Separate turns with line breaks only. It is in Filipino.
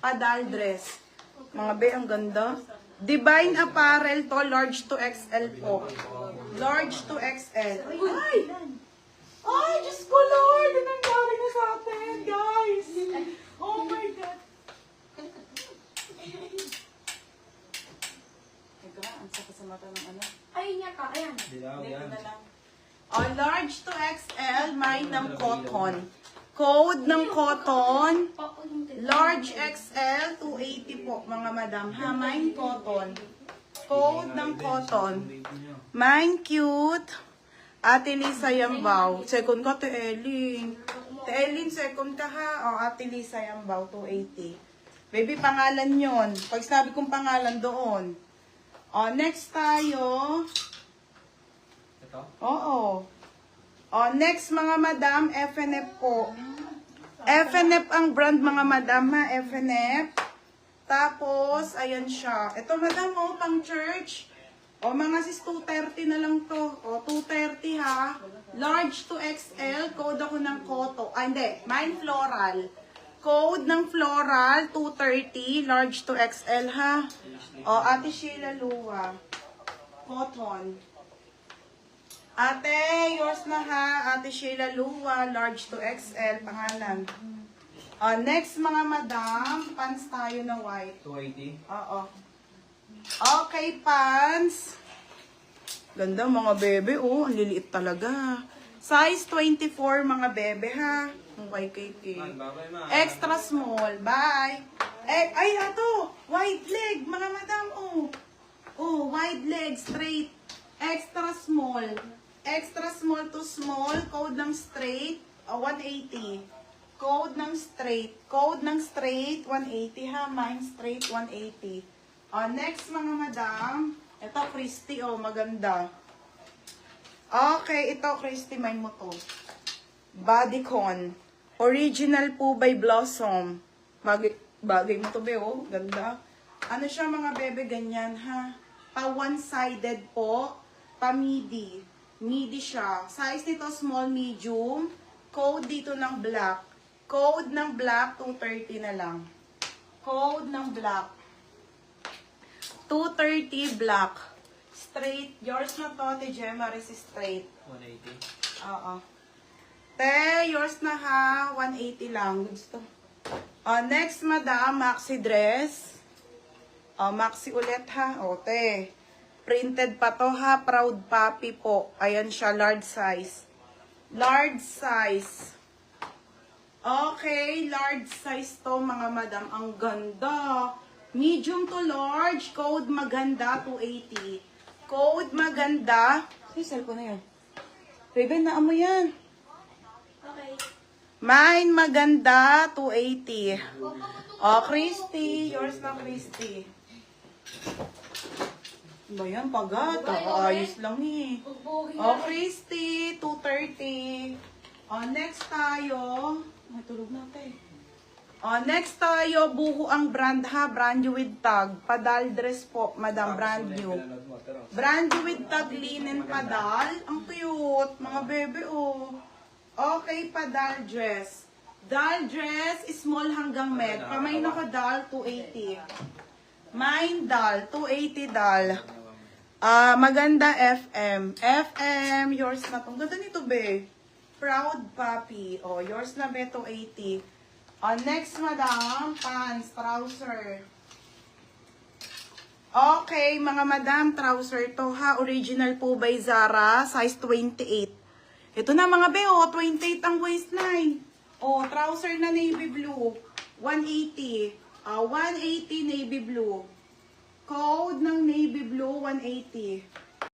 Padal dress. Mga be, ang ganda. Divine Apparel to, large to XL po. Large to XL. Ay! Ay, Diyos ko, Lord! Anong nangyari na sa atin, guys? Oh my God. Teka, ang sakit sa mata ng ano.
Ay, niya ka. Ayan.
Dilaw
Hindi,
yan.
ito na lang. Oh, large to XL, mine ng cotton. Code ng cotton. Large XL, 280 po, mga madam. Ha, mine cotton. Code ng cotton. Mine cute. Ate Lisa Yambaw. Second ka, Te Elin. Te Elin, second ka ha. O, Ate Lisa Yambaw, 280. Baby, pangalan yon. Pag sabi kong pangalan doon. O, next tayo.
Ito?
Oo. O, next mga madam, FNF po. FNF ang brand mga madam ha, FNF. Tapos, ayan siya. Ito madam, oh, pang church. O, mga sis, 230 na lang to. O, 230 ha. Large to XL, code ako ng koto. Ah, hindi, mine floral. Code ng floral, 230, large to XL ha. O, Ate Sheila Lua. Cotton. Ate, yours na ha. Ate Sheila Lua, large to XL, pangalan. Next mga madam, pants tayo na white.
280.
Oo. Okay, pants. Ganda mga bebe, oh. Ang liliit talaga. Size 24 mga bebe, ha. Ang YKK. Extra small. Bye. Ay, ato. Wide leg, mga madam, oh. Oh, wide leg, straight. Extra small. Extra small to small. Code ng straight, 180. Code ng straight. Code ng straight, 180 ha. Mine straight, 180. Next mga madam. Ito, Christy, oh, maganda. Okay, ito, Christy, mine mo to. Bodycon. Original po by Blossom. Bagay mo to, be, oh. Ganda. Ano siya, mga bebe, ganyan, ha? Pa one-sided po. Pa midi. Midi siya. Size nito, small, medium. Code dito ng black. Code ng black, 230 na lang. Code ng black. 230 black. Straight. Yours na to, Te Gemma, is straight.
180.
Oo. Te, yours na ha. 180 lang. Gusto. Next, madam, maxi dress. Maxi ulit ha. Te. Printed pa to ha. Proud Papi po. Ayan siya, large size. Large size. Okay, large size to mga madam. Ang ganda. Medium to large. Code maganda, 280. Code maganda. Ay, cellphone na yun. Baby, naamoy yan.
Okay.
Mine maganda, 280. Christy. Yours na, Christy. Ba yan, pagat. Ayos lang eh. Christy, 230. Next tayo. Ay, tulog natin. Next tayo, buho ang brand ha. Brand new with tag. Padal dress po, madam. Brand new. Brand new with tag, linen padal. Ang cute. Mga bebe, oh. Okay, padal dress. Dal dress, small hanggang med. Kamay na ko dal, 280. Mine dal, 280 dal. Maganda FM. FM, yours na to. Ganda nito, be. Proud Papi. Yours na, be, 280. Next, madam, pants, trouser. Okay, mga madam, trouser to ha. Original po by Zara, size 28. Ito na mga be, 28 ang waistline. Trouser na navy blue, 180. 180 navy blue. Code ng navy blue, 180.